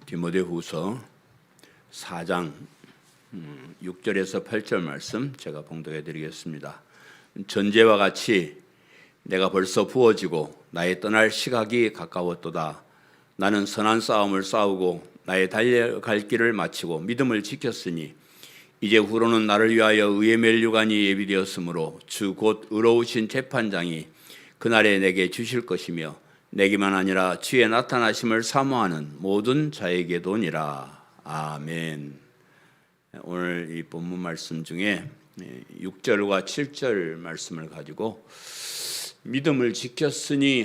디모데후서 4장 6절에서 8절 말씀 제가 봉독해 드리겠습니다. 전제와 같이 내가 벌써 부어지고 나의 떠날 시각이 가까웠도다. 나는 선한 싸움을 싸우고 나의 달려갈 길을 마치고 믿음을 지켰으니 이제 후로는 나를 위하여 의의 면류관이 예비되었으므로 주 곧 의로우신 재판장이 그날에 내게 주실 것이며 내게만 아니라 주의 나타나심을 사모하는 모든 자에게도니라. 아멘. 오늘 이 본문 말씀 중에 6절과 7절 말씀을 가지고 믿음을 지켰으니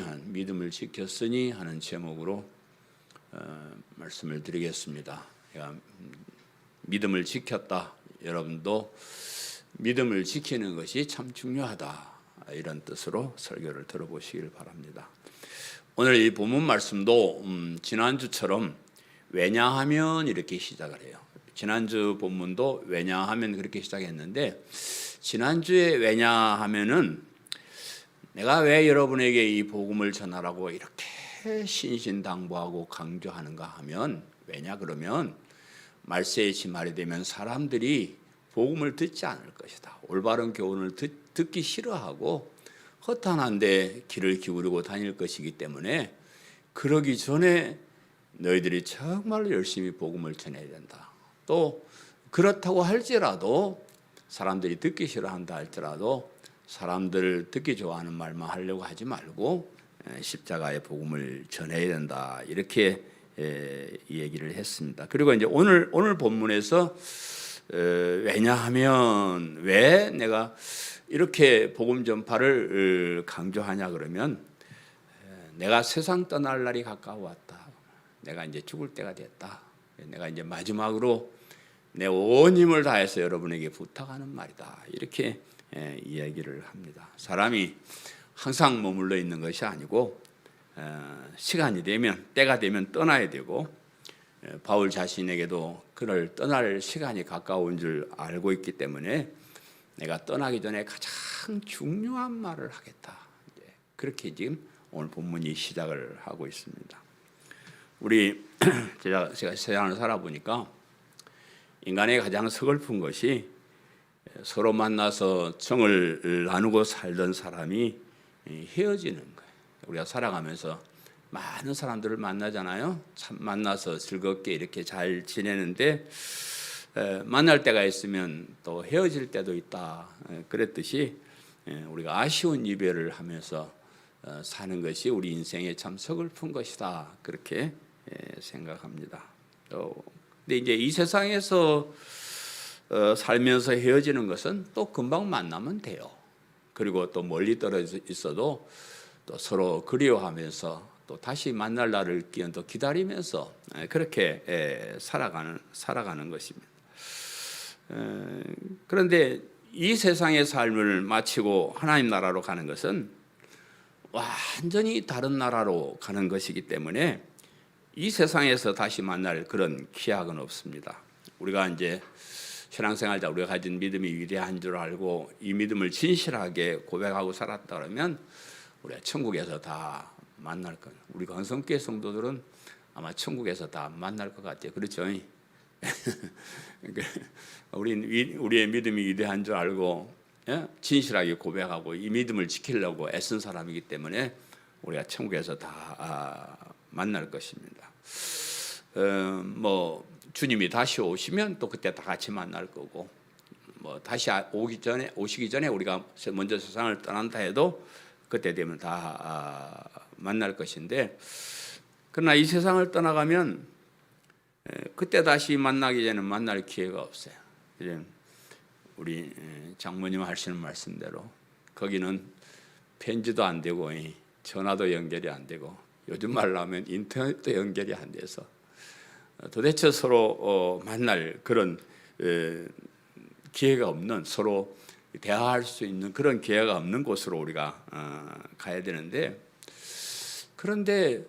하는 제목으로 말씀을 드리겠습니다. 믿음을 지켰다. 여러분도 믿음을 지키는 것이 참 중요하다. 이런 뜻으로 설교를 들어보시길 바랍니다. 오늘 이 본문 말씀도 지난주처럼 왜냐하면 이렇게 시작을 해요. 지난주 본문도 왜냐하면 그렇게 시작했는데 지난주에 왜냐하면은 내가 왜 여러분에게 이 복음을 전하라고 이렇게 신신당부하고 강조하는가 하면 왜냐 그러면 말세의 지말이 되면 사람들이 복음을 듣지 않을 것이다. 올바른 교훈을 듣기 싫어하고 허탄한데 길을 기울이고 다닐 것이기 때문에 그러기 전에 너희들이 정말 열심히 복음을 전해야 된다. 또 그렇다고 할지라도 사람들이 듣기 싫어한다 할지라도 사람들 듣기 좋아하는 말만 하려고 하지 말고 십자가의 복음을 전해야 된다. 이렇게 이 얘기를 했습니다. 그리고 이제 오늘 본문에서 왜냐하면 왜 내가 이렇게 복음 전파를 강조하냐 그러면 내가 세상 떠날 날이 가까워왔다. 내가 이제 죽을 때가 됐다. 내가 이제 마지막으로 내 온 힘을 다해서 여러분에게 부탁하는 말이다. 이렇게 이야기를 합니다. 사람이 항상 머물러 있는 것이 아니고 시간이 되면 때가 되면 떠나야 되고 바울 자신에게도 그를 떠날 시간이 가까운 줄 알고 있기 때문에 내가 떠나기 전에 가장 중요한 말을 하겠다. 그렇게 지금 오늘 본문이 시작을 하고 있습니다. 제가 세상을 살아보니까 인간의 가장 서글픈 것이 서로 만나서 정을 나누고 살던 사람이 헤어지는 거예요. 우리가 살아가면서 많은 사람들을 만나잖아요. 참 만나서 즐겁게 이렇게 잘 지내는데 만날 때가 있으면 또 헤어질 때도 있다. 그랬듯이 우리가 아쉬운 이별을 하면서 사는 것이 우리 인생의 참 서글픈 것이다. 그렇게 생각합니다. 근데 이제 이 세상에서 살면서 헤어지는 것은 또 금방 만나면 돼요. 그리고 또 멀리 떨어져 있어도 또 서로 그리워하면서 또 다시 만날 날을 또 기다리면서 그렇게 살아가는 것입니다. 그런데 이 세상의 삶을 마치고 하나님 나라로 가는 것은 완전히 다른 나라로 가는 것이기 때문에 이 세상에서 다시 만날 그런 기약은 없습니다. 우리가 이제 신앙생활자 우리가 가진 믿음이 위대한 줄 알고 이 믿음을 진실하게 고백하고 살았다 그러면 우리가 천국에서 다 만날 거예요. 우리 건성교회 성도들은 아마 천국에서 다 만날 것 같아요. 그렇죠? 우리의 믿음이 위대한 줄 알고 진실하게 고백하고 이 믿음을 지키려고 애쓴 사람이기 때문에 우리가 천국에서 다 만날 것입니다. 주님이 다시 오시면 또 그때 다 같이 만날 거고 다시 오시기 전에 우리가 먼저 세상을 떠난다 해도 그때 되면 다 만날 것인데 그러나 이 세상을 떠나가면 그때 다시 만나기 전에 만날 기회가 없어요. 우리 장모님 하시는 말씀대로 거기는 편지도 안 되고 전화도 연결이 안 되고 요즘 말로 하면 인터넷도 연결이 안 돼서 도대체 서로 만날 그런 기회가 없는 서로 대화할 수 있는 그런 기회가 없는 곳으로 우리가 가야 되는데 그런데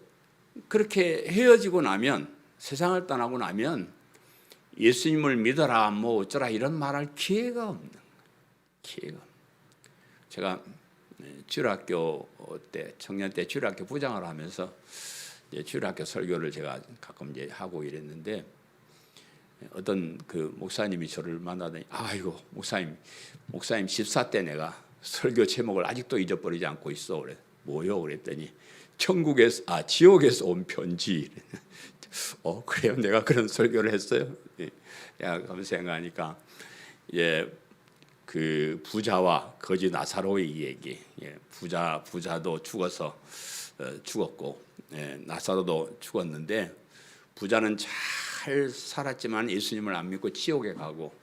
그렇게 헤어지고 나면 세상을 떠나고 나면 예수님을 믿어라 어쩌라 이런 말할 기회가 없는 기회가. 제가 주일학교 때 청년 때 주일학교 부장을 하면서 이제 주일학교 설교를 제가 가끔 이제 하고 이랬는데 어떤 그 목사님이 저를 만나더니 아이고 목사님 집사 때 내가 설교 제목을 아직도 잊어버리지 않고 있어. 그래. 뭐요? 그랬더니 지옥에서 온 편지. 그래요? 내가 그런 설교를 했어요. 야, 그럼 생각하니까 그 부자와 거지 나사로의 얘기. 부자도 죽었고 나사로도 죽었는데 부자는 잘 살았지만 예수님을 안 믿고 지옥에 가고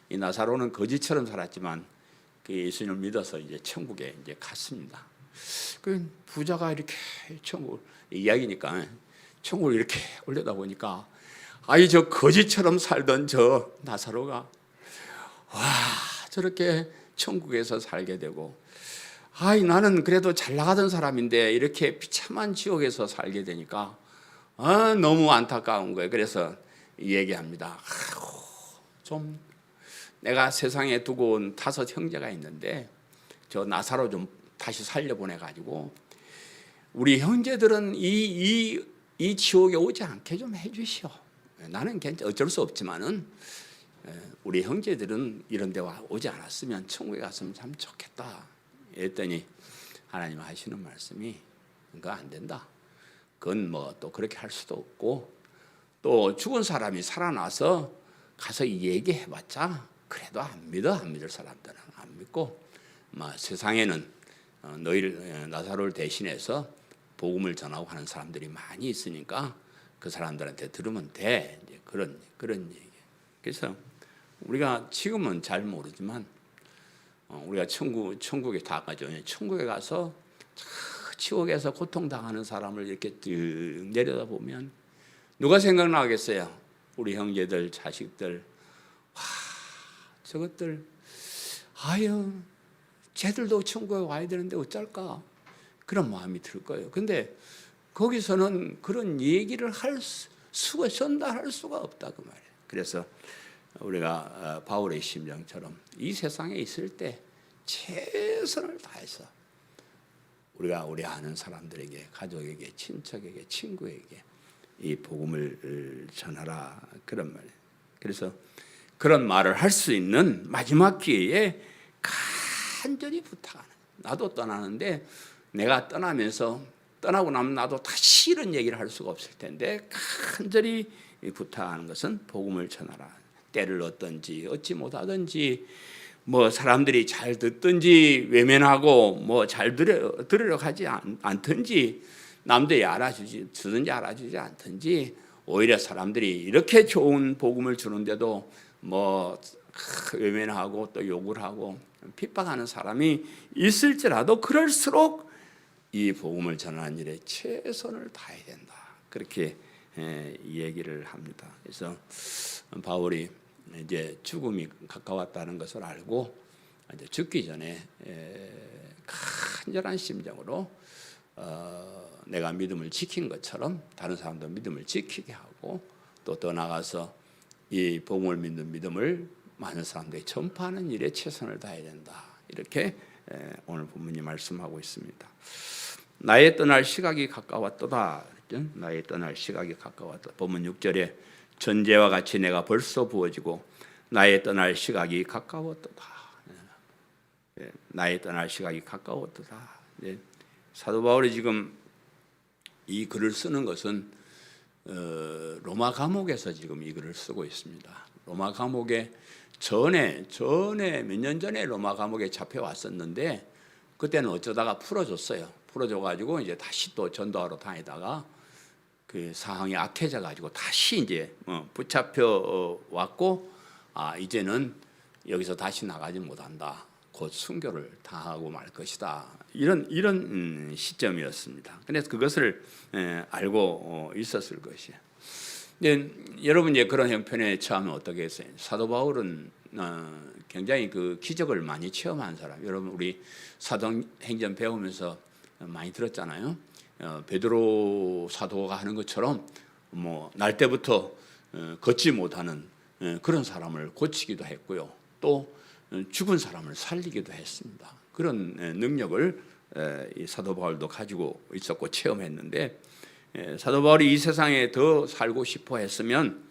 이 나사로는 거지처럼 살았지만 그 예수님을 믿어서 이제 천국에 이제 갔습니다. 그 부자가 이렇게 천국 이야기니까 천국을 이렇게 올려다 보니까 저 거지처럼 살던 저 나사로가 저렇게 천국에서 살게 되고 나는 그래도 잘 나가던 사람인데 이렇게 비참한 지옥에서 살게 되니까 너무 안타까운 거예요. 그래서 얘기합니다. 좀 내가 세상에 두고 온 5 형제가 있는데 저 나사로 좀 다시 살려보내가지고 우리 형제들은 이 지옥에 오지 않게 좀 해주시오. 나는 어쩔 수 없지만은 우리 형제들은 이런 데 오지 않았으면 천국에 갔으면 참 좋겠다. 했더니 하나님 하시는 말씀이 그거 안 된다. 그건 뭐 또 그렇게 할 수도 없고 또 죽은 사람이 살아나서 가서 얘기해봤자 그래도 안 믿을 사람들은 안 믿고 세상에는 너희를 나사로를 대신해서 복음을 전하고 하는 사람들이 많이 있으니까 그 사람들한테 들으면 돼. 이제 그런 얘기. 그래서 우리가 지금은 잘 모르지만 우리가 천국에 다 가죠. 천국에 가서 지옥에서 고통당하는 사람을 이렇게 내려다 보면 누가 생각나겠어요? 우리 형제들, 자식들. 저것들 쟤들도 천국에 와야 되는데 어쩔까? 그런 마음이 들 거예요. 근데 거기서는 그런 얘기를 전달할 수가 없다 그 말이에요. 그래서 우리가 바울의 심정처럼 이 세상에 있을 때 최선을 다해서 우리가 우리 아는 사람들에게, 가족에게, 친척에게, 친구에게 이 복음을 전하라 그런 말이에요. 그래서 그런 말을 할 수 있는 마지막 기회에 간절히 부탁하는. 나도 떠나는데 내가 떠나고 나면 나도 다시 이런 얘기를 할 수가 없을 텐데 간절히 부탁하는 것은 복음을 전하라. 때를 얻든지 얻지 못하든지 사람들이 잘 듣든지 외면하고 잘 들으려고 하지 않든지 남들이 알아주든지 알아주지 않든지 오히려 사람들이 이렇게 좋은 복음을 주는데도 외면하고 또 욕을 하고 핍박하는 사람이 있을지라도 그럴수록 이 복음을 전하는 일에 최선을 다해야 된다. 그렇게 얘기를 합니다. 그래서 바울이 이제 죽음이 가까웠다는 것을 알고 이제 죽기 전에 간절한 심정으로 내가 믿음을 지킨 것처럼 다른 사람도 믿음을 지키게 하고 또 나가서 이 복음을 믿는 믿음을 많은 사람들이 전파하는 일에 최선을 다해야 된다. 이렇게 오늘 본문이 말씀하고 있습니다. 나의 떠날 시각이 가까웠도다. 나의 떠날 시각이 가까웠다. 본문 6절에 전제와 같이 내가 벌써 부어지고 나의 떠날 시각이 가까웠도다. 나의 떠날 시각이 가까웠도다. 사도 바울이 지금 이 글을 쓰는 것은 로마 감옥에서 지금 이 글을 쓰고 있습니다. 로마 감옥에 전에 몇 년 전에 로마 감옥에 잡혀왔었는데 그때는 어쩌다가 풀어줬어요. 풀어줘가지고 이제 다시 또 전도하러 다니다가 그 상황이 악해져 가지고 다시 이제 붙잡혀 왔고 이제는 여기서 다시 나가지 못한다. 곧 순교를 당하고 말 것이다. 이런 시점이었습니다. 그래서 그것을 알고 있었을 것이에요. 근데 여러분 이제 그런 형편에 처하면 어떻게 했어요? 사도 바울은 굉장히 그 기적을 많이 체험한 사람. 여러분 우리 사도행전 배우면서 많이 들었잖아요. 베드로 사도가 하는 것처럼 날 때부터 걷지 못하는 그런 사람을 고치기도 했고요. 또 죽은 사람을 살리기도 했습니다. 그런 능력을 이 사도 바울도 가지고 있었고 체험했는데 사도 바울이 이 세상에 더 살고 싶어 했으면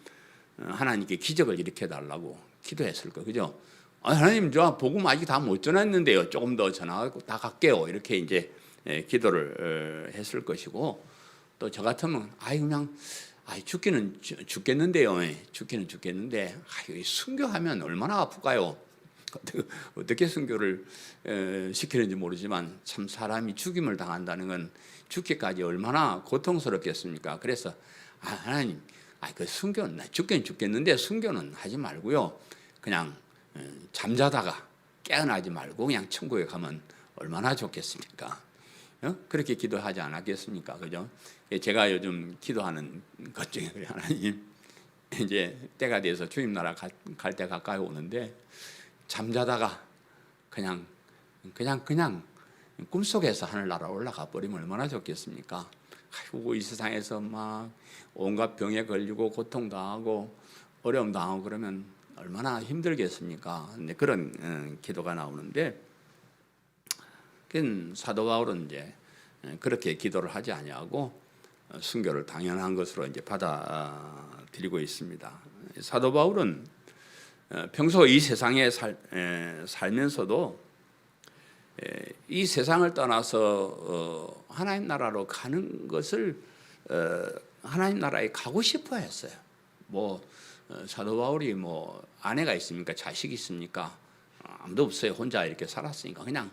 하나님께 기적을 일으켜 달라고 기도했을 거예요. 그죠? 하나님, 저 복음 아직 다 못 전했는데요. 조금 더 전하고 다 갈게요. 이렇게 이제 기도를 했을 것이고, 또 저 같으면 그냥 죽기는 죽겠는데요. 죽기는 죽겠는데 순교하면 얼마나 아플까요? 어떻게 순교를 시키는지 모르지만 참 사람이 죽임을 당한다는 건 죽기까지 얼마나 고통스럽겠습니까? 그래서 하나님, 그 순교는 죽긴 죽겠는데 순교는 하지 말고요. 그냥 잠자다가 깨어나지 말고 그냥 천국에 가면 얼마나 좋겠습니까? 그렇게 기도하지 않았겠습니까? 그죠? 제가 요즘 기도하는 것 중에 하나님, 이제 때가 돼서 주님 나라 갈 때 가까이 오는데 잠자다가 그냥 꿈속에서 하늘나라 올라가 버리면 얼마나 좋겠습니까? 이 세상에서 막 온갖 병에 걸리고 고통당하고 어려움 당하고 그러면 얼마나 힘들겠습니까? 근데 그런 기도가 나오는데, 사도 바울은 이제 그렇게 기도를 하지 아니하고 순교를 당연한 것으로 이제 받아들이고 있습니다. 사도 바울은 평소 이 세상에 살면서도 이 세상을 떠나서 하나님 나라로 가는 것을 하나님 나라에 가고 싶어 했어요. 사도 바울이 아내가 있습니까? 자식이 있습니까? 아무도 없어요. 혼자 이렇게 살았으니까 그냥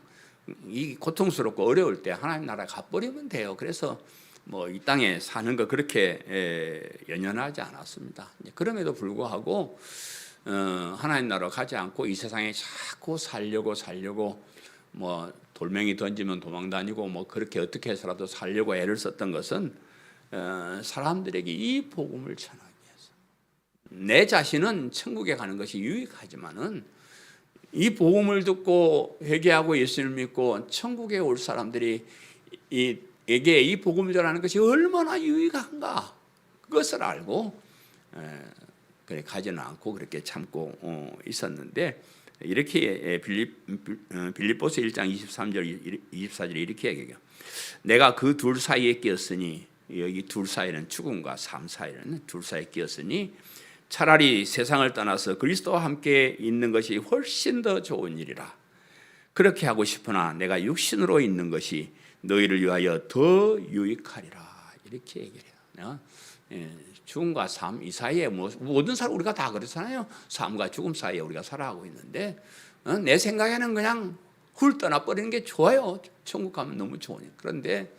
이 고통스럽고 어려울 때 하나님 나라에 가버리면 돼요. 그래서 이 땅에 사는 거 그렇게 연연하지 않았습니다. 그럼에도 불구하고 하나님 나라로 가지 않고 이 세상에 자꾸 살려고 돌멩이 던지면 도망다니고 그렇게 어떻게 해서라도 살려고 애를 썼던 것은 사람들에게 이 복음을 전하기 위해서. 내 자신은 천국에 가는 것이 유익하지만은 이 복음을 듣고 회개하고 예수를 믿고 천국에 올 사람들이 에게 이 복음을 전하는 것이 얼마나 유익한가 그것을 알고 그래 가지는 않고 그렇게 참고 있었는데, 이렇게 빌립보서 1장 23절 24절에 이렇게 얘기해요. 내가 그 둘 사이에 끼었으니, 여기 둘 사이는 죽음과 삶 사이는 둘 사이에 끼었으니 차라리 세상을 떠나서 그리스도와 함께 있는 것이 훨씬 더 좋은 일이라. 그렇게 하고 싶으나 내가 육신으로 있는 것이 너희를 위하여 더 유익하리라. 이렇게 얘기를 해요. 죽음과 삶 이 사이에 모든 사람 우리가 다 그렇잖아요. 삶과 죽음 사이에 우리가 살아가고 있는데 내 생각에는 그냥 훌 떠나버리는 게 좋아요. 천국 가면 너무 좋으니까. 그런데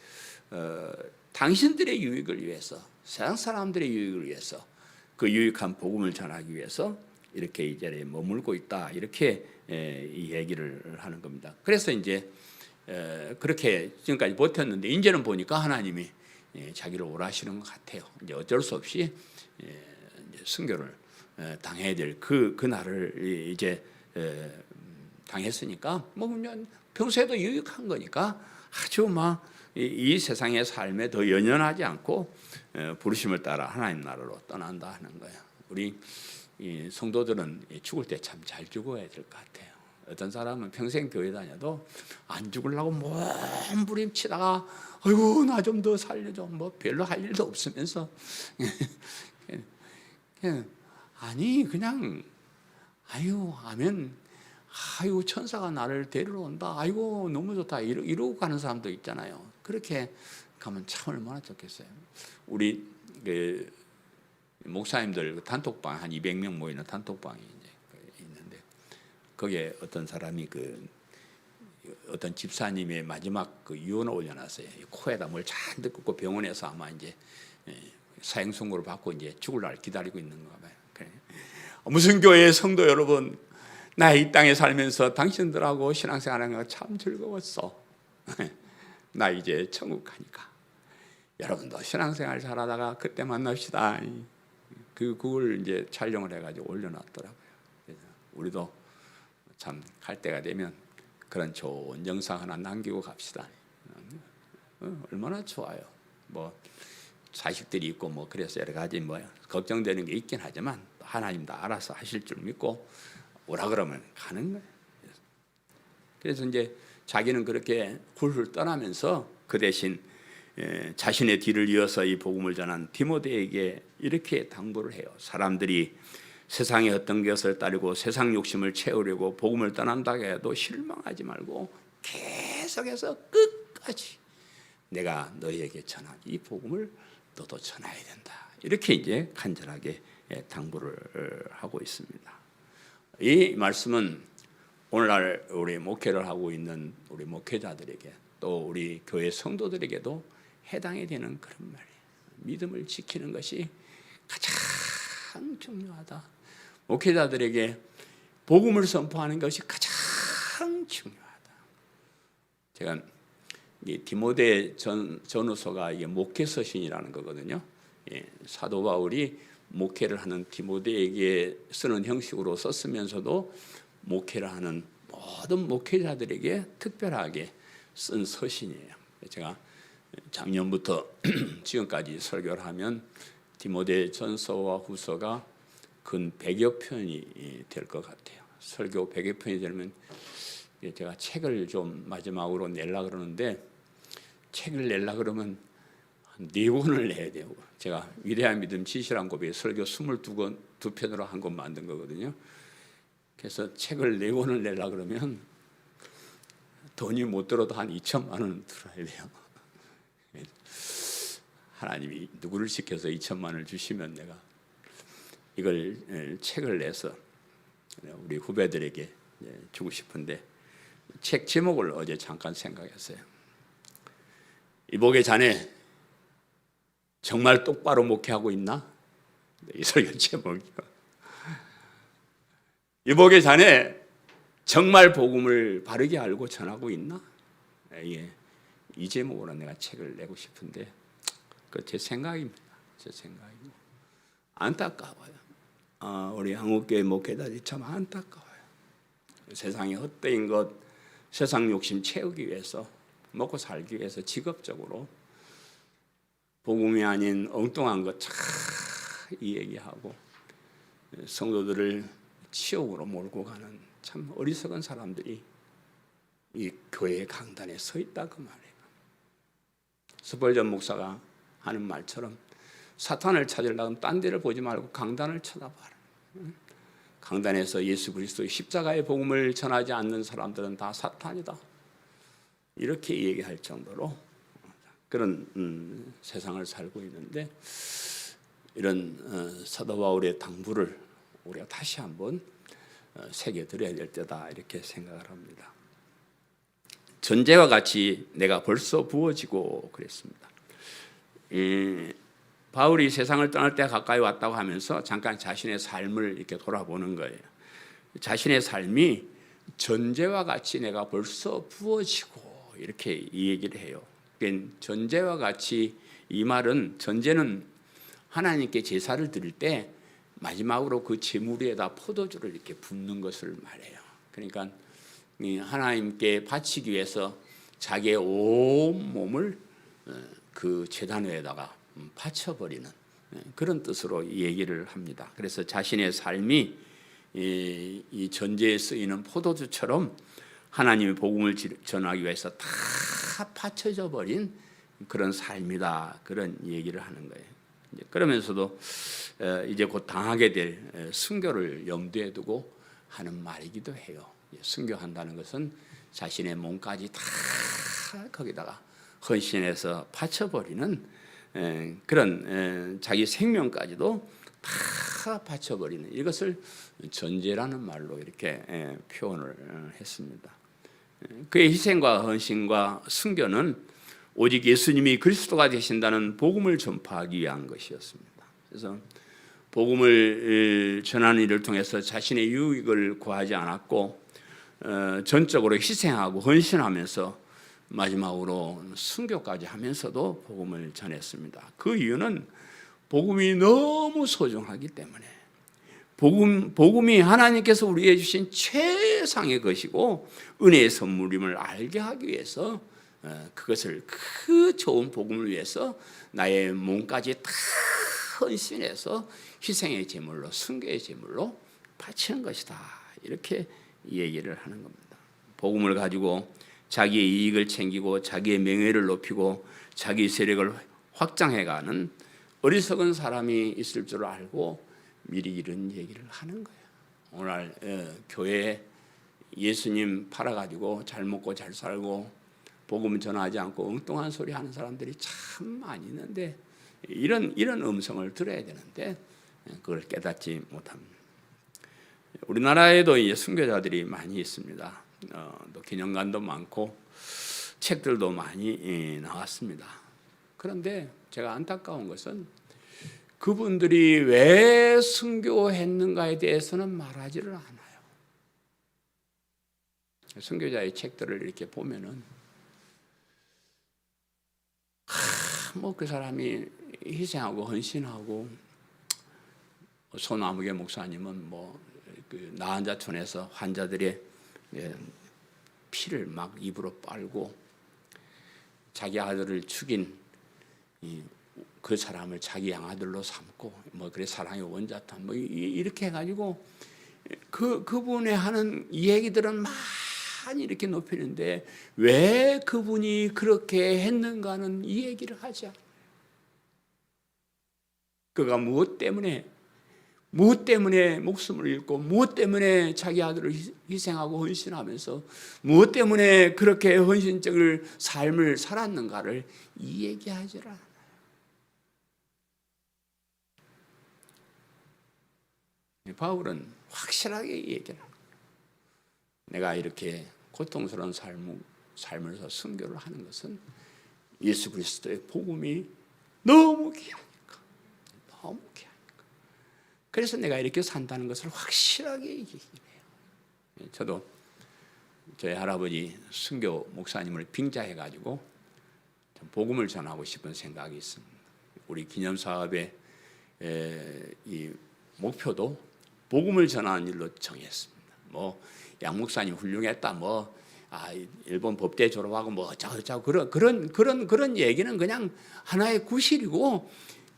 당신들의 유익을 위해서, 세상 사람들의 유익을 위해서, 그 유익한 복음을 전하기 위해서 이렇게 이 자리에 머물고 있다. 이렇게 이 얘기를 하는 겁니다. 그래서 이제 그렇게 지금까지 버텼는데 이제는 보니까 하나님이 자기를 오라시는 것 같아요. 이제 어쩔 수 없이 순교를 당해야 될 그 날을 이제 당했으니까 그냥 평소에도 유익한 거니까 아주 이 세상의 삶에 더 연연하지 않고 부르심을 따라 하나님 나라로 떠난다 하는 거예요. 우리 성도들은 죽을 때 참 잘 죽어야 될 것 같아요. 어떤 사람은 평생 교회 다녀도 안 죽으려고 몸부림치다가 아이고 나 좀 더 살려줘 별로 할 일도 없으면서 아니 그냥 하면 천사가 나를 데리러 온다. 아이고 너무 좋다. 이러고 가는 사람도 있잖아요. 그렇게 가면 참 얼마나 좋겠어요. 우리 목사님들 단톡방 한 200명 모이는 단톡방이 이제 있는데 거기에 어떤 사람이 어떤 집사님의 마지막 유언을 올려놨어요. 코에다 뭘 잔뜩 꽂고 병원에서 아마 이제 사형 선고를 받고 이제 죽을 날 기다리고 있는 가 봐요. 무슨 교회의 성도 여러분, 나 이 땅에 살면서 당신들하고 신앙생활하는 거 참 즐거웠어. 나 이제 천국 가니까 여러분도 신앙생활 잘하다가 그때 만납시다. 그걸 이제 촬영을 해가지고 올려놨더라고요. 그래서 우리도 참 갈 때가 되면 그런 좋은 영상 하나 남기고 갑시다. 얼마나 좋아요. 자식들이 있고 그래서 여러 가지 걱정되는 게 있긴 하지만 하나님 다 알아서 하실 줄 믿고 오라 그러면 가는 거예요. 그래서 이제 자기는 그렇게 훌훌 떠나면서 그 대신 자신의 뒤를 이어서 이 복음을 전한 디모데에게 이렇게 당부를 해요. 사람들이 세상의 어떤 것을 따르고 세상 욕심을 채우려고 복음을 떠난다고 해도 실망하지 말고 계속해서 끝까지 내가 너희에게 전한 이 복음을 너도 전해야 된다. 이렇게 이제 간절하게 당부를 하고 있습니다. 이 말씀은 오늘날 우리 목회를 하고 있는 우리 목회자들에게 또 우리 교회 성도들에게도 해당이 되는 그런 말이에요. 믿음을 지키는 것이 가장 중요하다. 목회자들에게 복음을 선포하는 것이 가장 중요하다. 제가 이 디모데 전후서가 이게 목회 서신이라는 거거든요. 사도 바울이 목회를 하는 디모데에게 쓰는 형식으로 썼으면서도 목회를 하는 모든 목회자들에게 특별하게 쓴 서신이에요. 제가 작년부터 지금까지 설교를 하면 디모데 전서와 후서가 근 100여 편이 될 것 같아요. 설교 100여 편이 되면 제가 책을 좀 마지막으로 내려고 그러는데 책을 내려고 그러면 한 4권을 내야 돼요. 제가 위대한 믿음 진실한 고백 설교 22편으로 한 권 만든 거거든요. 그래서 책을 4권을 내려고 그러면 돈이 못 들어도 한 2천만 원 들어야 돼요. 하나님이 누구를 시켜서 2천만 원을 주시면 내가 이걸 책을 내서 우리 후배들에게 주고 싶은데 책 제목을 어제 잠깐 생각했어요. 이복의 자네 정말 똑바로 목회하고 있나? 이 설교 제목이요. 이복의 자네 정말 복음을 바르게 알고 전하고 있나? 이 제목으로 내가 책을 내고 싶은데 그 제 생각입니다. 제 생각이고 안타까워요. 우리 한국교회 목회자들이 참 안타까워요. 세상에 헛되인 것, 세상 욕심 채우기 위해서 먹고 살기 위해서 직업적으로 복음이 아닌 엉뚱한 것 참 이 얘기하고 성도들을 치욕으로 몰고 가는 참 어리석은 사람들이 이 교회 강단에 서 있다 그 말이에요. 스펄전 목사가 하는 말처럼 사탄을 찾으려면 딴 데를 보지 말고 강단을 쳐다봐라. 강단에서 예수 그리스도의 십자가의 복음을 전하지 않는 사람들은 다 사탄이다. 이렇게 얘기할 정도로 그런 세상을 살고 있는데 이런 사도 바울의 당부를 우리가 다시 한번 새겨드려야 될 때다 이렇게 생각을 합니다. 전제와 같이 내가 벌써 부어지고 그랬습니다. 바울이 세상을 떠날 때가 가까이 왔다고 하면서 잠깐 자신의 삶을 이렇게 돌아보는 거예요. 자신의 삶이 전제와 같이 내가 벌써 부어지고 이렇게 이 얘기를 해요. 전제와 같이 이 말은 전제는 하나님께 제사를 드릴 때 마지막으로 그 제물 위에다 포도주를 이렇게 붓는 것을 말해요. 그러니까 하나님께 바치기 위해서 자기의 온 몸을 그 제단 위에다가 바쳐버리는 그런 뜻으로 얘기를 합니다. 그래서 자신의 삶이 이 전제에 쓰이는 포도주처럼 하나님의 복음을 전하기 위해서 다 바쳐져 버린 그런 삶이다. 그런 얘기를 하는 거예요. 그러면서도 이제 곧 당하게 될 순교를 염두에 두고 하는 말이기도 해요. 순교한다는 것은 자신의 몸까지 다 거기다가 헌신해서 바쳐버리는 그런 자기 생명까지도 다 바쳐버리는 이것을 전제라는 말로 이렇게 표현을 했습니다. 그의 희생과 헌신과 순교는 오직 예수님이 그리스도가 되신다는 복음을 전파하기 위한 것이었습니다. 그래서 복음을 전하는 일을 통해서 자신의 유익을 구하지 않았고 전적으로 희생하고 헌신하면서 마지막으로 순교까지 하면서도 복음을 전했습니다. 그 이유는 복음이 너무 소중하기 때문에 복음이 하나님께서 우리에게 주신 최상의 것이고 은혜의 선물임을 알게 하기 위해서 그것을 그 좋은 복음을 위해서 나의 몸까지 다 헌신해서 희생의 제물로 순교의 제물로 바치는 것이다. 이렇게 얘기를 하는 겁니다. 복음을 가지고 자기의 이익을 챙기고 자기의 명예를 높이고 자기 세력을 확장해가는 어리석은 사람이 있을 줄 알고 미리 이런 얘기를 하는 거예요. 오늘 교회에 예수님 팔아가지고 잘 먹고 잘 살고 복음 전하지 않고 엉뚱한 소리 하는 사람들이 참 많이 있는데 이런 음성을 들어야 되는데 그걸 깨닫지 못합니다. 우리나라에도 이제 순교자들이 많이 있습니다. 또 기념관도 많고 책들도 많이 나왔습니다. 그런데 제가 안타까운 것은 그분들이 왜 순교했는가에 대해서는 말하지를 않아요. 순교자의 책들을 이렇게 보면은 뭐 그 사람이 희생하고 헌신하고 손아무개 목사님은 뭐 그 나한자촌에서 환자들의 피를 막 입으로 빨고 자기 아들을 죽인 그 사람을 자기 양아들로 삼고 뭐 그래 사랑의 원자탄 뭐 이렇게 해가지고 그분의 하는 얘기들은 많이 이렇게 높이는데 왜 그분이 그렇게 했는가는 이 얘기를 하지 않아요. 그가 무엇 때문에 목숨을 잃고 무엇 때문에 자기 아들을 희생하고 헌신하면서 무엇 때문에 그렇게 헌신적인 삶을 살았는가를 이 얘기하지 않아요. 바울은 확실하게 이 얘기를 합니다. 내가 이렇게 고통스러운 삶을 순교를 하는 것은 예수 그리스도의 복음이 너무 귀하니까. 너무 귀하니까. 그래서 내가 이렇게 산다는 것을 확실하게 얘기해요. 저도 저희 할아버지 순교 목사님을 빙자해가지고 복음을 전하고 싶은 생각이 있습니다. 우리 기념사업의 이 목표도 복음을 전하는 일로 정했습니다. 뭐 양 목사님 훌륭했다. 일본 법대 졸업하고 뭐 어쩌고 그런 얘기는 그냥 하나의 구실이고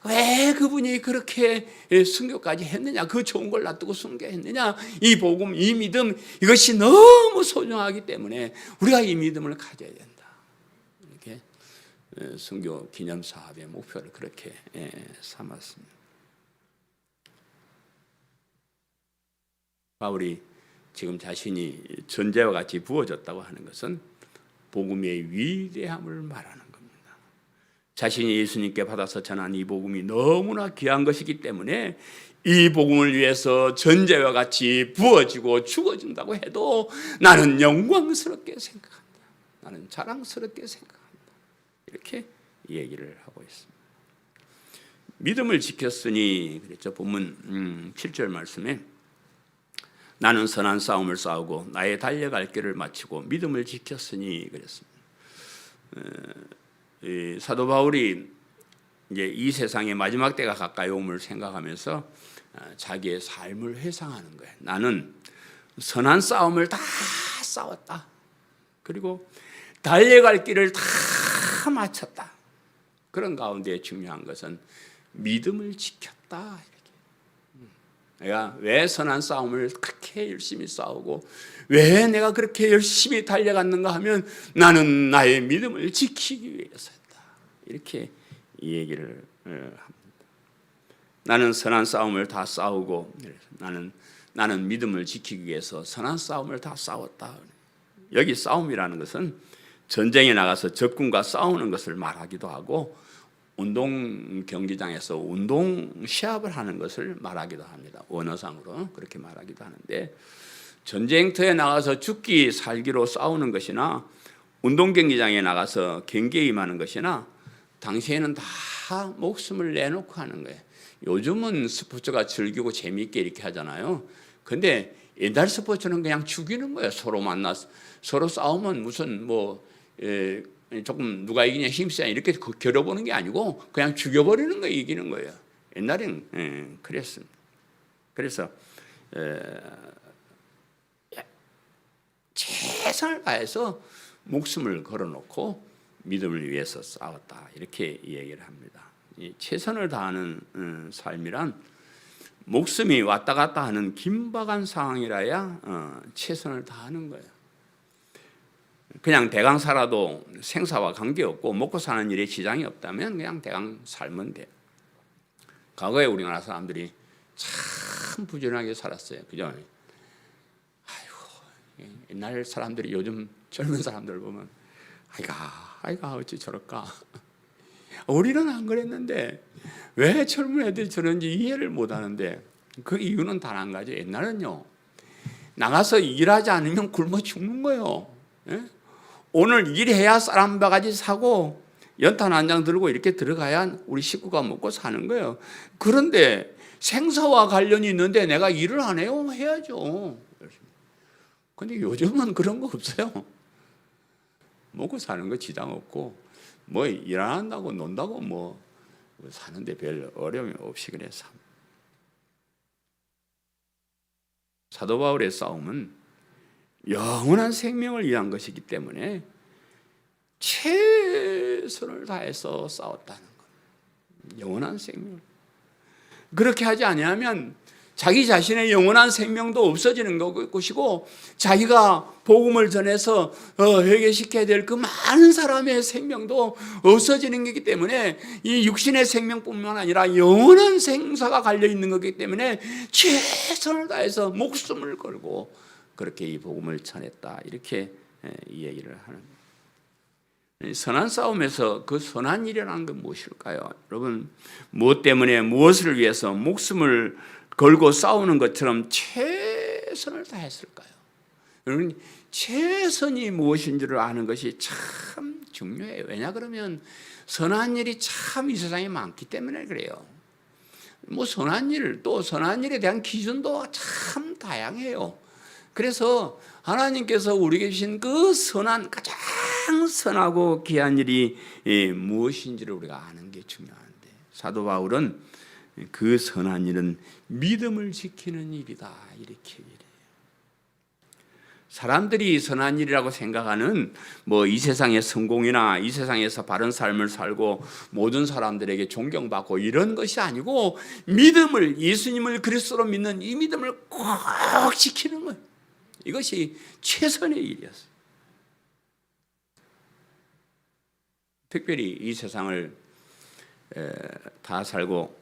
왜 그분이 그렇게 순교까지 했느냐? 그 좋은 걸 놔두고 순교했느냐? 이 복음, 이 믿음 이것이 너무 소중하기 때문에 우리가 이 믿음을 가져야 된다. 이렇게 순교 기념 사업의 목표를 그렇게 삼았습니다. 바울이 지금 자신이 전제와 같이 부어졌다고 하는 것은 복음의 위대함을 말하는 겁니다. 자신이 예수님께 받아서 전한 이 복음이 너무나 귀한 것이기 때문에 이 복음을 위해서 전제와 같이 부어지고 죽어진다고 해도 나는 영광스럽게 생각한다. 나는 자랑스럽게 생각한다. 이렇게 얘기를 하고 있습니다. 믿음을 지켰으니 그랬죠. 본문 7절 말씀에 나는 선한 싸움을 싸우고 나의 달려갈 길을 마치고 믿음을 지켰으니 그랬습니다. 사도 바울이 이제 이 세상의 마지막 때가 가까이 옴을 생각하면서 자기의 삶을 회상하는 거예요. 나는 선한 싸움을 다 싸웠다. 그리고 달려갈 길을 다 마쳤다. 그런 가운데 중요한 것은 믿음을 지켰다. 내가 왜 선한 싸움을 그렇게 열심히 싸우고 왜 내가 그렇게 열심히 달려갔는가 하면 나는 나의 믿음을 지키기 위해서였다. 이렇게 이 얘기를 합니다. 나는 선한 싸움을 다 싸우고 나는 믿음을 지키기 위해서 선한 싸움을 다 싸웠다. 여기 싸움이라는 것은 전쟁에 나가서 적군과 싸우는 것을 말하기도 하고 운동 경기장에서 운동 시합을 하는 것을 말하기도 합니다. 원어상으로 그렇게 말하기도 하는데 전쟁터에 나가서 죽기 살기로 싸우는 것이나 운동 경기장에 나가서 경기에 임하는 것이나 당시에는 다 목숨을 내놓고 하는 거예요. 요즘은 스포츠가 즐기고 재미있게 이렇게 하잖아요. 근데 옛날 스포츠는 그냥 죽이는 거예요. 서로 만나서 서로 싸우면 무슨 조금 누가 이기냐 힘쓰냐 이렇게 겨뤄보는 게 아니고 그냥 죽여버리는 거 이기는 거예요. 옛날엔 그랬습니다. 그래서 최선을 다해서 목숨을 걸어놓고 믿음을 위해서 싸웠다. 이렇게 얘기를 합니다. 이 최선을 다하는 삶이란 목숨이 왔다 갔다 하는 긴박한 상황이라야 최선을 다하는 거예요. 그냥 대강 살아도 생사와 관계없고 먹고 사는 일에 지장이 없다면 그냥 대강 살면 돼요. 과거에 우리나라 사람들이 참 부지런하게 살았어요. 그죠? 아이고, 옛날 사람들이 요즘 젊은 사람들 보면 아이가 어찌 저럴까? 우리는 안 그랬는데 왜 젊은 애들이 저런지 이해를 못 하는데 그 이유는 단 한 가지. 옛날은요, 나가서 일하지 않으면 굶어 죽는 거예요. 예? 오늘 일해야 쌀 한 바가지 사고 연탄 한 장 들고 이렇게 들어가야 우리 식구가 먹고 사는 거예요. 그런데 생사와 관련이 있는데 내가 일을 안 해요? 해야죠. 근데 요즘은 그런 거 없어요. 먹고 사는 거 지장 없고 뭐 일 안 한다고 논다고 뭐 사는데 별 어려움이 없이 그래 삽. 사도 바울의 싸움은 영원한 생명을 위한 것이기 때문에 최선을 다해서 싸웠다는 것. 영원한 생명. 그렇게 하지 아니하면 자기 자신의 영원한 생명도 없어지는 것이고 자기가 복음을 전해서 회개시켜야 될 그 많은 사람의 생명도 없어지는 것이기 때문에 이 육신의 생명뿐만 아니라 영원한 생사가 갈려있는 것이기 때문에 최선을 다해서 목숨을 걸고 그렇게 이 복음을 전했다. 이렇게 이 얘기를 하는 거예요. 선한 싸움에서 그 선한 일이라는 건 무엇일까요? 여러분, 무엇 때문에 무엇을 위해서 목숨을 걸고 싸우는 것처럼 최선을 다했을까요? 여러분, 최선이 무엇인지를 아는 것이 참 중요해요. 왜냐 그러면 선한 일이 참 이 세상에 많기 때문에 그래요. 뭐 선한 일, 또 선한 일에 대한 기준도 참 다양해요. 그래서 하나님께서 우리에게 주신 그 선한, 가장 선하고 귀한 일이 무엇인지를 우리가 아는 게 중요한데, 사도 바울은 그 선한 일은 믿음을 지키는 일이다, 이렇게 얘기해요. 사람들이 선한 일이라고 생각하는 뭐 이 세상의 성공이나 이 세상에서 바른 삶을 살고 모든 사람들에게 존경받고 이런 것이 아니고 믿음을, 예수님을 그리스도로 믿는 이 믿음을 꼭 지키는 거예요. 이것이 최선의 일이었어요. 특별히 이 세상을 다 살고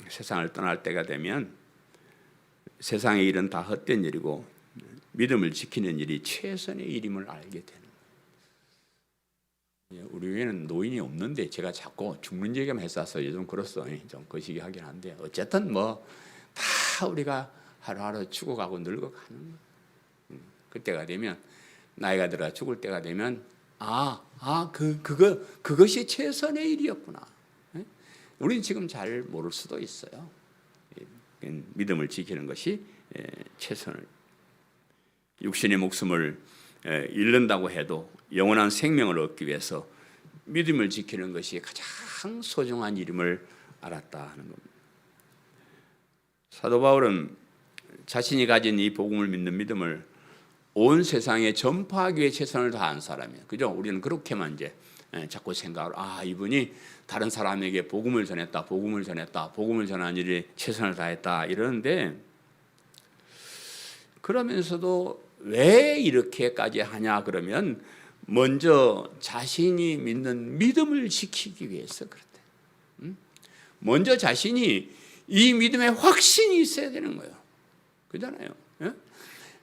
세상을 떠날 때가 되면 세상의 일은 다 헛된 일이고 믿음을 지키는 일이 최선의 일임을 알게 되는 거예요. 우리 위에는 노인이 없는데 제가 자꾸 죽는 얘기만 했어서 요즘 그렇소. 좀 거시기하긴 한데 어쨌든 뭐 다 우리가 하루하루 죽어가고 늙어가는 거예요. 그때가 되면 나이가 들어 죽을 때가 되면 그것이 최선의 일이었구나. 우리는 지금 잘 모를 수도 있어요. 믿음을 지키는 것이 최선을. 육신의 목숨을 잃는다고 해도 영원한 생명을 얻기 위해서 믿음을 지키는 것이 가장 소중한 일임을 알았다 하는 겁니다. 사도 바울은 자신이 가진 이 복음을 믿는 믿음을 온 세상에 전파하기 위해 최선을 다한 사람이에요. 그죠? 우리는 그렇게만 이제 자꾸 생각을, 이분이 다른 사람에게 복음을 전했다, 복음을 전한 일에 최선을 다했다 이러는데, 그러면서도 왜 이렇게까지 하냐 그러면 먼저 자신이 믿는 믿음을 지키기 위해서 그렇대. 먼저 자신이 이 믿음의 확신이 있어야 되는 거예요. 그잖아요.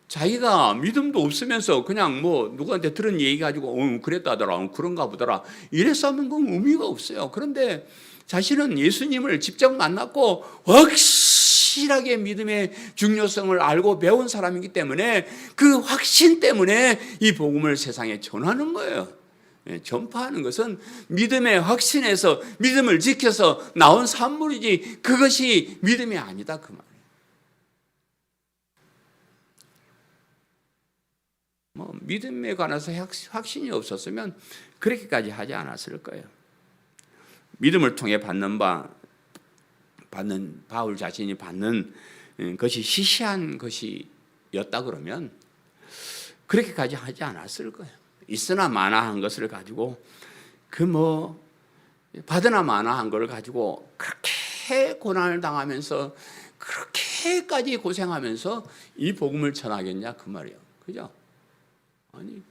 자기가 믿음도 없으면서 그냥 뭐 누구한테 들은 얘기 가지고 그랬다더라, 그런가 보더라 이래서 하면 그건 의미가 없어요. 그런데 자신은 예수님을 직접 만났고 확실하게 믿음의 중요성을 알고 배운 사람이기 때문에 그 확신 때문에 이 복음을 세상에 전하는 거예요. 전파하는 것은 믿음의 확신에서 믿음을 지켜서 나온 산물이지 그것이 믿음이 아니다 그 말이에요. 뭐 믿음에 관해서 확신이 없었으면 그렇게까지 하지 않았을 거예요. 믿음을 통해 받는 바울 자신이 받는 것이 시시한 것이었다 그러면 그렇게까지 하지 않았을 거예요. 있으나 마나한 것을 가지고 받으나 마나한 걸 가지고 그렇게 고난을 당하면서 그렇게까지 고생하면서 이 복음을 전하겠냐 그 말이에요. 그죠? 아니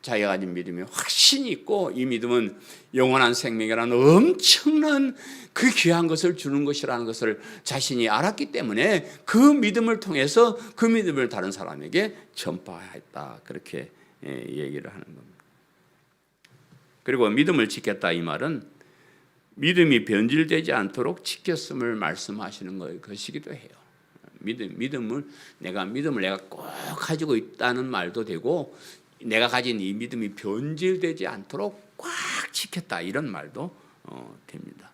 자기가 가진 믿음이 확신이 있고 이 믿음은 영원한 생명이라는 엄청난 그 귀한 것을 주는 것이라는 것을 자신이 알았기 때문에 그 믿음을 통해서 그 믿음을 다른 사람에게 전파했다. 그렇게 얘기를 하는 겁니다. 그리고 믿음을 지켰다 이 말은 믿음이 변질되지 않도록 지켰음을 말씀하시는 것이기도 해요. 믿음을 내가 꼭 가지고 있다는 말도 되고 내가 가진 이 믿음이 변질되지 않도록 꽉 지켰다 이런 말도 됩니다.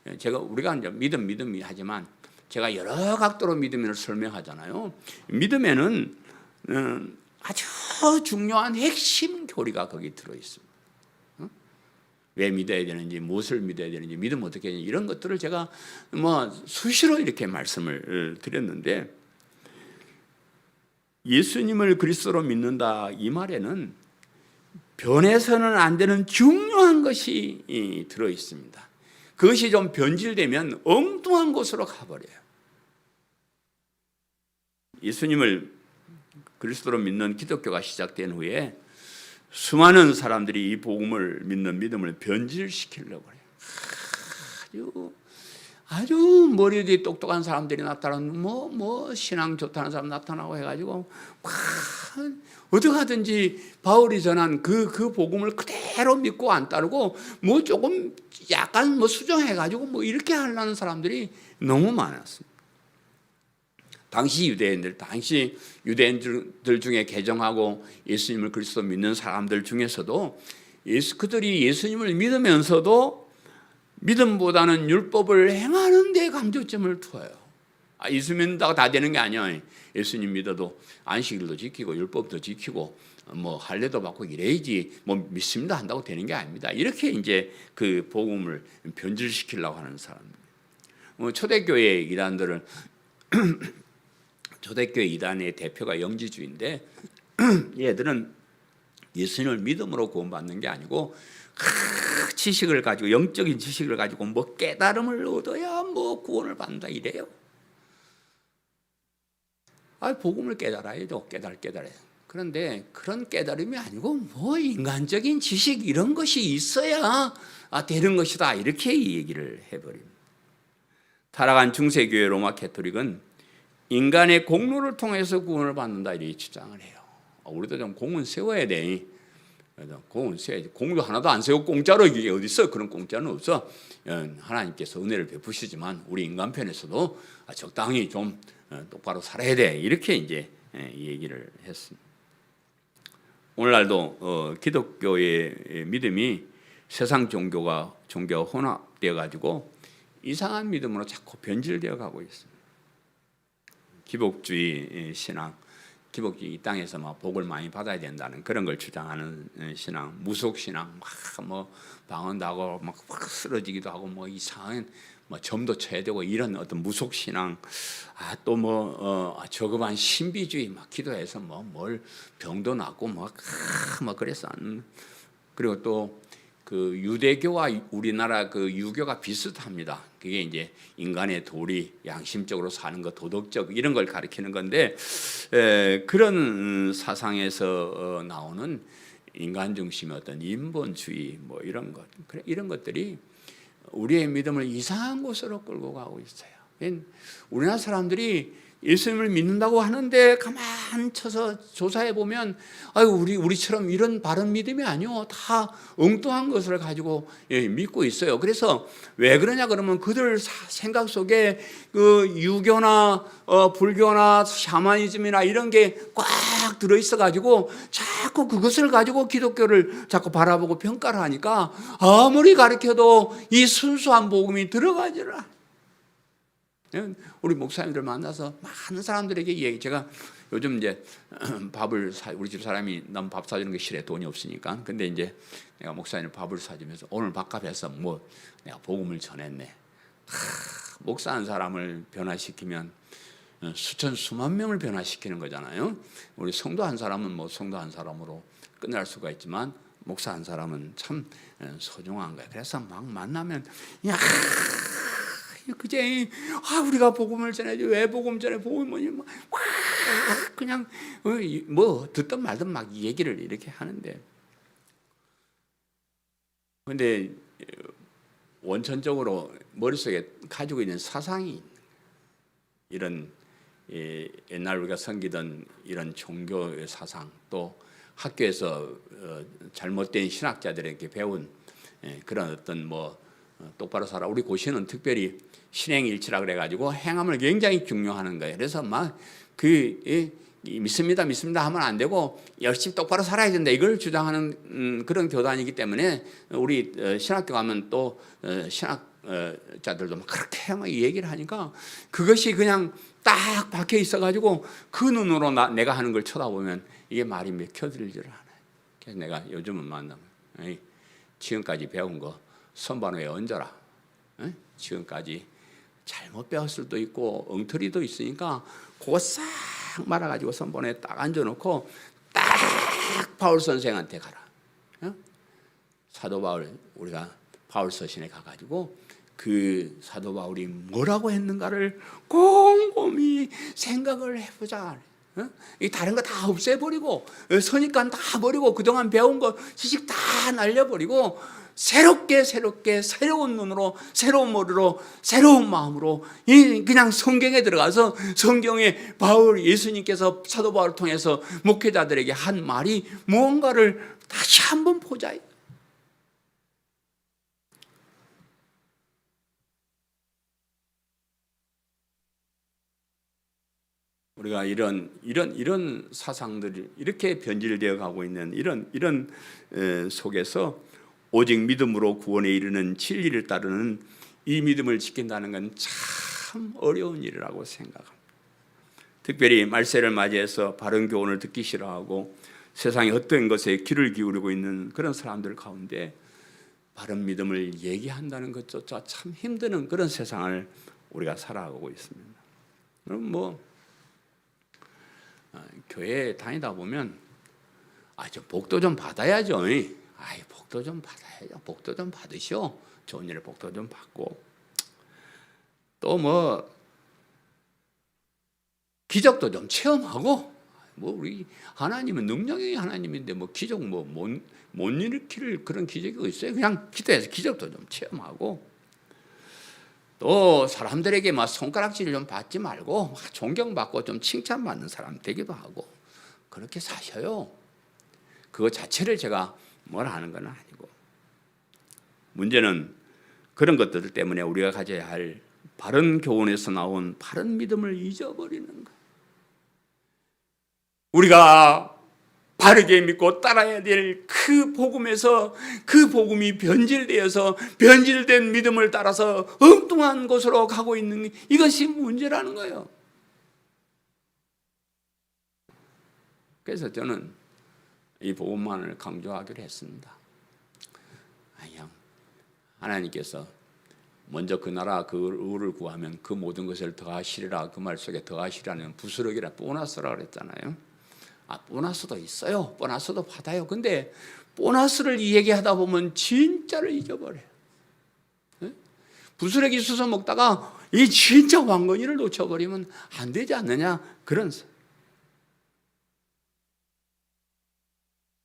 우리가 이제 믿음이 하지만 제가 여러 각도로 믿음을 설명하잖아요. 믿음에는 아주 중요한 핵심 교리가 거기 들어 있습니다. 왜 믿어야 되는지, 무엇을 믿어야 되는지, 믿음 어떻게 해야 되는지 이런 것들을 제가 수시로 이렇게 말씀을 드렸는데 예수님을 그리스도로 믿는다 이 말에는 변해서는 안 되는 중요한 것이 들어 있습니다. 그것이 좀 변질되면 엉뚱한 곳으로 가버려요. 예수님을 그리스도로 믿는 기독교가 시작된 후에 수많은 사람들이 이 복음을 믿는 믿음을 변질시키려고 해요. 아주 머리에 똑똑한 사람들이 나타나고 신앙 좋다는 사람 나타나고 해가지고 어떻게 하든지 바울이 전한 그 복음을 그대로 믿고 안 따르고 조금 약간 수정해가지고 이렇게 하려는 사람들이 너무 많았습니다. 당시 유대인들 중에 개종하고 예수님을 그리스도 믿는 사람들 중에서도 그들이 예수님을 믿으면서도 믿음보다는 율법을 행하는 데 강조점을 두어요. 예수 믿는다고 다 되는 게 아니에요. 예수님 믿어도 안식일도 지키고 율법도 지키고 할례도 받고 이래야지 믿습니다 한다고 되는 게 아닙니다. 이렇게 이제 그 복음을 변질시키려고 하는 사람들. 초대교회 이단들은 초대교회 이단의 대표가 영지주의인데 얘들은 예수님을 믿음으로 구원받는 게 아니고 지식을 가지고 영적인 지식을 가지고 깨달음을 얻어야 구원을 받는다 이래요. 복음을 깨달아야죠. 깨달아요. 그런데 그런 깨달음이 아니고 인간적인 지식 이런 것이 있어야 되는 것이다 이렇게 얘기를 해버립니다. 타락한 중세교회 로마 캐토릭은 인간의 공로를 통해서 구원을 받는다 이렇게 주장을 해요. 우리도 좀 공은 세워야 돼. 공은 세워야지. 공도 하나도 안 세우고 공짜로 이게 어디 있어? 그런 공짜는 없어. 하나님께서 은혜를 베푸시지만 우리 인간 편에서도 적당히 좀 똑바로 살아야 돼. 이렇게 이제 얘기를 했습니다. 오늘날도 기독교의 믿음이 세상 종교와 혼합되어 가지고 이상한 믿음으로 자꾸 변질되어 가고 있습니다. 기복주의 신앙, 기복주의 이 땅에서 복을 많이 받아야 된다는 그런 걸 주장하는 신앙, 무속신앙, 방언도 하고 쓰러지기도 하고 이상한 점도 쳐야 되고 이런 어떤 무속신앙, 또 저급한 신비주의 기도해서 뭘 병도 낫고 그래서 그리고 또 그 유대교와 우리나라 그 유교가 비슷합니다. 그게 이제 인간의 도리, 양심적으로 사는 것, 도덕적 이런 걸 가리키는 건데 그런 사상에서 나오는 인간 중심의 어떤 인본주의 이런 것들이 우리의 믿음을 이상한 곳으로 끌고 가고 있어요. 우리나라 사람들이 예수님을 믿는다고 하는데 가만 쳐서 조사해 보면 우리처럼 이런 바른 믿음이 아니요, 다 엉뚱한 것을 가지고 믿고 있어요. 그래서 왜 그러냐 그러면 그들 생각 속에 그 유교나 불교나 샤머니즘이나 이런 게 꽉 들어 있어 가지고 자꾸 그것을 가지고 기독교를 자꾸 바라보고 평가를 하니까 아무리 가르쳐도 이 순수한 복음이 들어가지를 않아요. 우리 목사님들 만나서 많은 사람들에게 제가 요즘 이제 우리 집 사람이 난 밥 사주는 게 싫어, 돈이 없으니까. 근데 이제 내가 목사님 밥을 사주면서 오늘 밥값에서 내가 복음을 전했네. 목사한 사람을 변화시키면 수만 명을 변화시키는 거잖아요. 우리 성도 한 사람은 성도 한 사람으로 끝날 수가 있지만 목사 한 사람은 참 소중한 거예요. 그래서 막 만나면 그제 우리가 복음을 전해야지 왜 복음 전해 복음이 뭐니 그냥 듣든 말든 막 얘기를 이렇게 하는데 근데 원천적으로 머릿속에 가지고 있는 사상이 이런 옛날 우리가 섬기던 이런 종교의 사상, 또 학교에서 잘못된 신학자들에게 배운 그런 어떤 똑바로 살아. 우리 고시는 특별히 신행일치라 그래가지고 행함을 굉장히 중요하는 거예요. 그래서 막 믿습니다 하면 안 되고 열심히 똑바로 살아야 된다, 이걸 주장하는 그런 교단이기 때문에 우리 신학교 가면 또 신학자들도 막 그렇게 막 얘기를 하니까 그것이 그냥 딱 박혀 있어가지고 그 눈으로 내가 하는 걸 쳐다보면 이게 말이 맥혀들지를 않아요. 그래서 내가 요즘은 만나면 지금까지 배운 거 선반위에 얹어라. 지금까지 잘못 배웠을 수도 있고 엉터리도 있으니까 그거 싹 말아가지고 선반에 딱 앉아놓고 딱 바울 선생한테 가라. 사도 바울, 우리가 바울 서신에 가가지고 그 사도 바울이 뭐라고 했는가를 곰곰이 생각을 해보자. 이 다른 거 다 없애버리고 선입관 다 버리고 그동안 배운 거 지식 다 날려버리고 새롭게 새로운 눈으로, 새로운 머리로, 새로운 마음으로 그냥 성경에 들어가서 성경에 예수님께서 사도 바울을 통해서 목회자들에게 한 말이 무언가를 다시 한번 보자. 우리가 이런 사상들이 이렇게 변질되어 가고 있는 이런 속에서 오직 믿음으로 구원에 이르는 진리를 따르는 이 믿음을 지킨다는 건 참 어려운 일이라고 생각합니다. 특별히 말세를 맞이해서 바른 교훈을 듣기 싫어하고 세상의 헛된 것에 귀를 기울이고 있는 그런 사람들 가운데 바른 믿음을 얘기한다는 것조차 참 힘드는 그런 세상을 우리가 살아가고 있습니다. 그럼 교회 다니다 보면 좀 복도 좀 받아야죠. 복도 좀 받아야죠. 복도 좀 받으시오. 좋은 일에 복도 좀 받고, 또 기적도 좀 체험하고, 우리 하나님은 능력의 하나님인데 기적 못 일으킬 그런 기적이 있어요. 그냥 기도해서 기적도 좀 체험하고, 또 사람들에게 손가락질 좀 받지 말고 존경받고 좀 칭찬받는 사람 되기도 하고 그렇게 사셔요. 그거 자체를 제가 뭐라 하는 건 아니고, 문제는 그런 것들 때문에 우리가 가져야 할 바른 교훈에서 나온 바른 믿음을 잊어버리는 거예요. 우리가 바르게 믿고 따라야 될 그 복음에서 그 복음이 변질되어서 변질된 믿음을 따라서 엉뚱한 곳으로 가고 있는 이것이 문제라는 거예요. 그래서 저는 이 복음만을 강조하기로 했습니다. 하나님께서 먼저 그 나라 그 의를 구하면 그 모든 것을 더하시리라, 그 말 속에 더하시라는 부스러기라 보너스라 그랬잖아요. 보너스도 있어요. 보너스도 받아요. 근데 보너스를 얘기하다 보면 진짜를 잊어버려요. 부스러기 주워 먹다가 이 진짜 왕건이를 놓쳐버리면 안 되지 않느냐, 그런.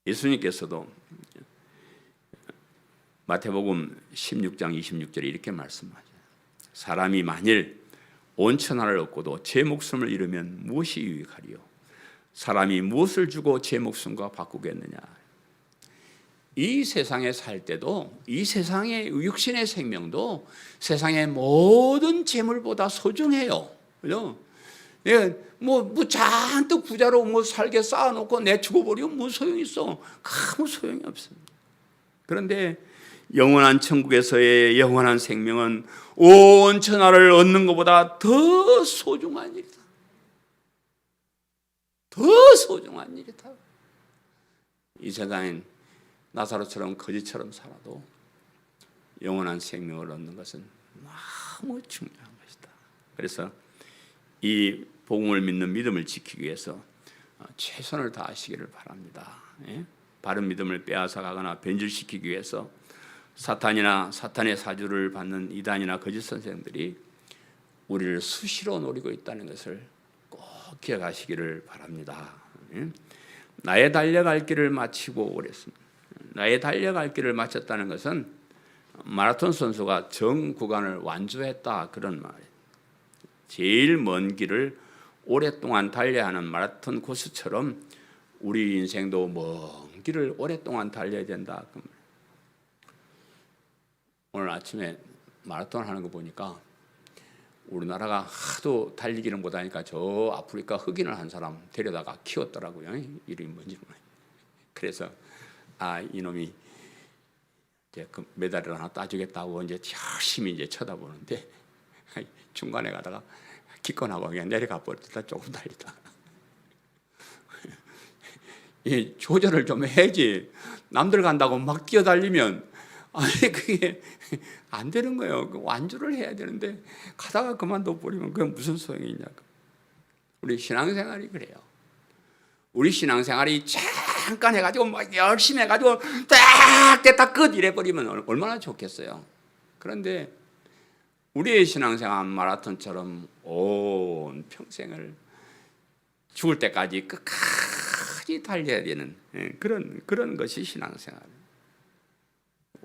예수님께서도 마태복음 16장 26절에 이렇게 말씀하죠. 사람이 만일 온 천하를 얻고도 제 목숨을 잃으면 무엇이 유익하리요? 사람이 무엇을 주고 제 목숨과 바꾸겠느냐? 이 세상에 살 때도, 이 세상의 육신의 생명도 세상의 모든 재물보다 소중해요. 그죠? 잔뜩 부자로 살게 쌓아놓고 내 죽어버리면 무슨 소용이 있어? 아무 소용이 없습니다. 그런데 영원한 천국에서의 영원한 생명은 온 천하를 얻는 것보다 더 소중한 일이다. 더 소중한 일이다. 이 세상엔 나사로처럼 거지처럼 살아도 영원한 생명을 얻는 것은 너무 중요한 것이다. 그래서 이 복음을 믿는 믿음을 지키기 위해서 최선을 다하시기를 바랍니다. 바른 믿음을 빼앗아 가거나 변질시키기 위해서 사탄의 사주를 받는 이단이나 거짓 선생들이 우리를 수시로 노리고 있다는 것을 꼭 기억하시기를 바랍니다. 나의 달려갈 길을 마치고 오랬습니다. 나의 달려갈 길을 마쳤다는 것은 마라톤 선수가 정 구간을 완주했다 그런 말이에요. 제일 먼 길을 오랫동안 달려야 하는 마라톤 코스처럼 우리 인생도 먼 길을 오랫동안 달려야 된다. 오늘 아침에 마라톤 하는 거 보니까 우리나라가 하도 달리기를 못하니까 저 아프리카 흑인을 한 사람 데려다가 키웠더라고요. 이름이 뭔지 몰라요. 그래서 이놈이 이제 그 메달을 하나 따주겠다고 이제 열심히 이제 쳐다보는데 중간에 가다가 기권하고 그냥 내려가 버렸다. 조금 달리다. 이 조절을 좀 해야지. 남들 간다고 막 뛰어달리면 그게 안 되는 거예요. 완주를 해야 되는데 가다가 그만둬 버리면 그게 무슨 소용이 있냐고. 우리 신앙생활이 그래요. 우리 신앙생활이 잠깐 해가지고 막 열심히 해가지고 딱 됐다 끝 이래버리면 얼마나 좋겠어요. 그런데 우리의 신앙생활 마라톤처럼 온 평생을 죽을 때까지 끝까지 달려야 되는 그런 것이 신앙생활.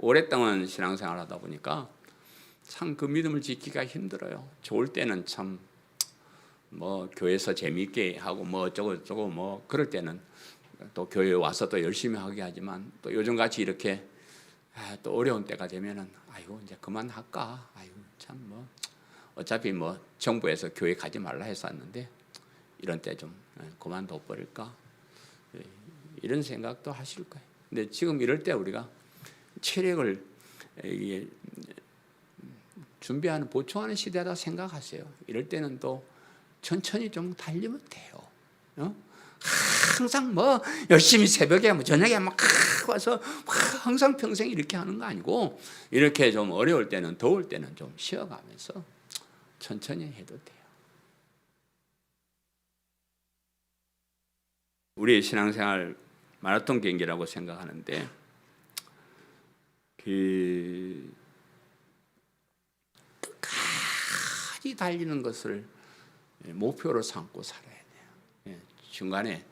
오랫동안 신앙생활 하다 보니까 참 그 믿음을 지키기가 힘들어요. 좋을 때는 참 뭐 교회에서 재미있게 하고 뭐 어쩌고 뭐 그럴 때는 또 교회에 와서 또 열심히 하게 하지만 또 요즘같이 이렇게 또 어려운 때가 되면은 아이고 이제 그만할까. 아이고 참 뭐 어차피 뭐 정부에서 교회 가지 말라 했었는데 이런 때 좀 그만둬 버릴까 이런 생각도 하실 거예요. 근데 지금 이럴 때 우리가 체력을 준비하는 보충하는 시대다 생각하세요. 이럴 때는 또 천천히 좀 달리면 돼요. 항상 뭐 열심히 새벽에 뭐 저녁에 막 와서 항상 평생 이렇게 하는 거 아니고 이렇게 좀 어려울 때는 더울 때는 좀 쉬어가면서 천천히 해도 돼요. 우리의 신앙생활 마라톤 경기라고 생각하는데 끝까지 달리는 것을 목표로 삼고 살아야 돼요. 중간에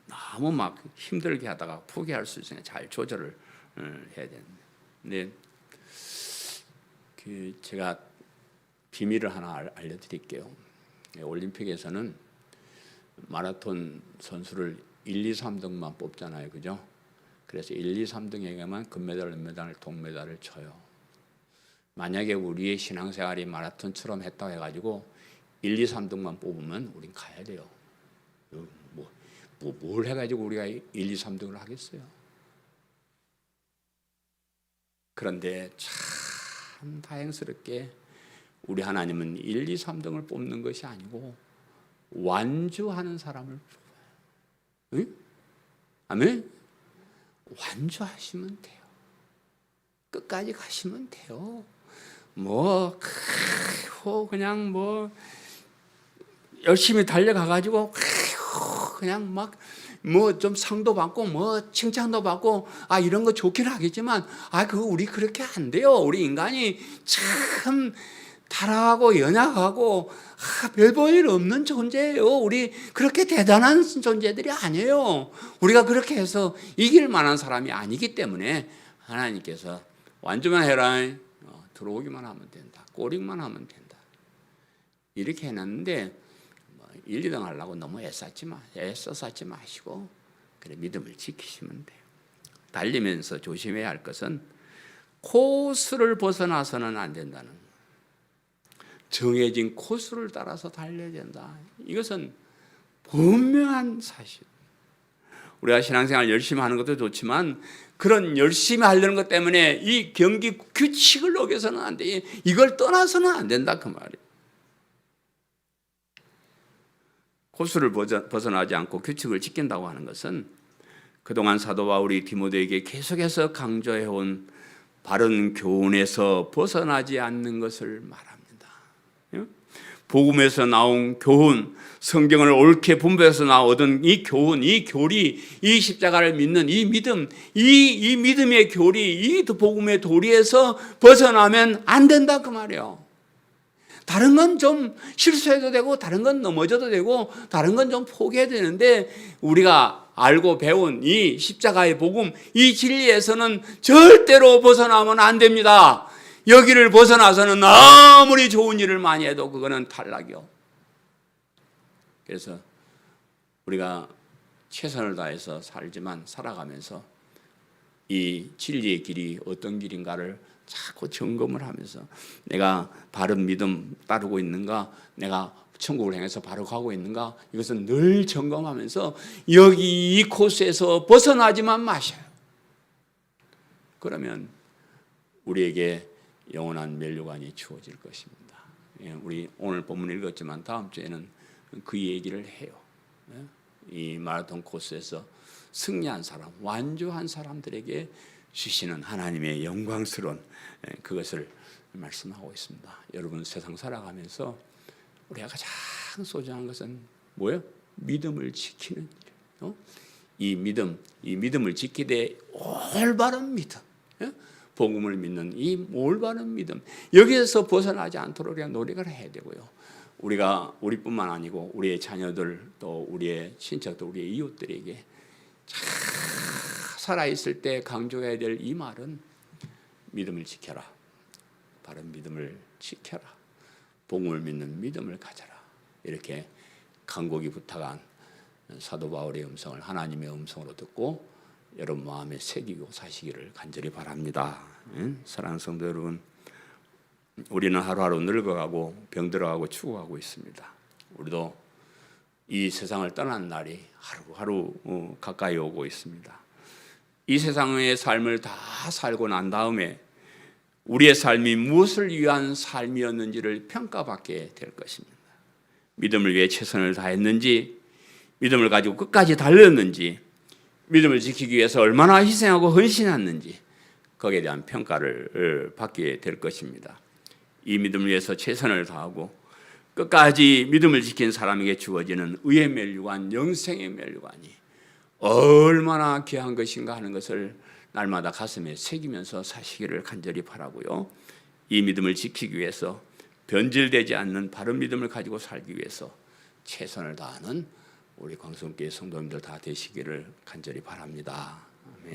너무 막 힘들게 하다가 포기할 수 있으니까 잘 조절을 해야 되는데, 근데 제가 비밀을 하나 알려드릴게요. 올림픽에서는 마라톤 선수를 1, 2, 3등만 뽑잖아요, 그죠? 그래서 1, 2, 3등에게만 금메달, 은메달, 동메달을 줘요. 만약에 우리의 신앙생활이 마라톤처럼 했다고 해가지고 1, 2, 3등만 뽑으면 우린 가야 돼요. 뭘 해가지고 우리가 1, 2, 3등을 하겠어요? 그런데 참 다행스럽게 우리 하나님은 1, 2, 3등을 뽑는 것이 아니고 완주하는 사람을 뽑아요. 응? 아멘? 완주하시면 돼요. 끝까지 가시면 돼요. 그냥 열심히 달려가가지고 그냥 막 좀 상도 받고 칭찬도 받고 이런 거 좋긴 하겠지만 그거 우리 그렇게 안 돼요. 우리 인간이 참 타락하고 연약하고 별 볼 일 없는 존재예요. 우리 그렇게 대단한 존재들이 아니에요. 우리가 그렇게 해서 이길 만한 사람이 아니기 때문에 하나님께서 완주만 해라. 들어오기만 하면 된다. 꼬링만 하면 된다. 이렇게 해놨는데 1, 2등 하려고 너무 애써 쌓지 마시고 그래 믿음을 지키시면 돼요. 달리면서 조심해야 할 것은 코스를 벗어나서는 안 된다는 거예요. 정해진 코스를 따라서 달려야 된다. 이것은 분명한 사실. 우리가 신앙생활 열심히 하는 것도 좋지만 그런 열심히 하려는 것 때문에 이 경기 규칙을 어겨서는 안 돼. 이걸 떠나서는 안 된다 그 말이에요. 코스를 벗어나지 않고 규칙을 지킨다고 하는 것은 그동안 사도 바울이 디모데에게 계속해서 강조해온 바른 교훈에서 벗어나지 않는 것을 말합니다. 복음에서 나온 교훈, 성경을 옳게 분별해서 얻은 이 교훈, 이 교리, 이 십자가를 믿는 이 믿음, 이 믿음의 교리, 이 복음의 도리에서 벗어나면 안 된다 그 말이에요. 다른 건 좀 실수해도 되고 다른 건 넘어져도 되고 다른 건 좀 포기해도 되는데 우리가 알고 배운 이 십자가의 복음, 이 진리에서는 절대로 벗어나면 안 됩니다. 여기를 벗어나서는 아무리 좋은 일을 많이 해도 그거는 탈락이요. 그래서 우리가 최선을 다해서 살지만 살아가면서 이 진리의 길이 어떤 길인가를 자꾸 점검을 하면서 내가 바른 믿음 따르고 있는가, 내가 천국을 향해서 바로 가고 있는가, 이것은 늘 점검하면서 여기 이 코스에서 벗어나지만 마셔요. 그러면 우리에게 영원한 면류관이 주어질 것입니다. 우리 오늘 본문 읽었지만 다음 주에는 그 얘기를 해요. 이 마라톤 코스에서 승리한 사람, 완주한 사람들에게 주시는 하나님의 영광스러운 그것을 말씀하고 있습니다. 여러분, 세상 살아가면서 우리가 가장 소중한 것은 뭐예요? 믿음을 지키는 일. 이 믿음을 지키되 올바른 믿음, 복음을 믿는 이 올바른 믿음, 여기에서 벗어나지 않도록 우리가 노력을 해야 되고요. 우리뿐만 아니고 우리의 자녀들, 또 우리의 친척들, 우리의 이웃들에게 살아있을 때 강조해야 될 이 말은 믿음을 지켜라. 바른 믿음을 지켜라. 복음을 믿는 믿음을 가져라. 이렇게 간곡히 부탁한 사도 바울의 음성을 하나님의 음성으로 듣고 여러분 마음에 새기고 사시기를 간절히 바랍니다. 사랑하는 성도 여러분, 우리는 하루하루 늙어가고 병들어가고 죽어가고 있습니다. 우리도 이 세상을 떠난 날이 하루하루 가까이 오고 있습니다. 이 세상의 삶을 다 살고 난 다음에 우리의 삶이 무엇을 위한 삶이었는지를 평가받게 될 것입니다. 믿음을 위해 최선을 다했는지, 믿음을 가지고 끝까지 달렸는지, 믿음을 지키기 위해서 얼마나 희생하고 헌신했는지, 거기에 대한 평가를 받게 될 것입니다. 이 믿음을 위해서 최선을 다하고 끝까지 믿음을 지킨 사람에게 주어지는 의의 면류관, 영생의 면류관이 얼마나 귀한 것인가 하는 것을 날마다 가슴에 새기면서 사시기를 간절히 바라고요. 이 믿음을 지키기 위해서 변질되지 않는 바른 믿음을 가지고 살기 위해서 최선을 다하는 우리 광성교회 성도님들 다 되시기를 간절히 바랍니다. 아멘.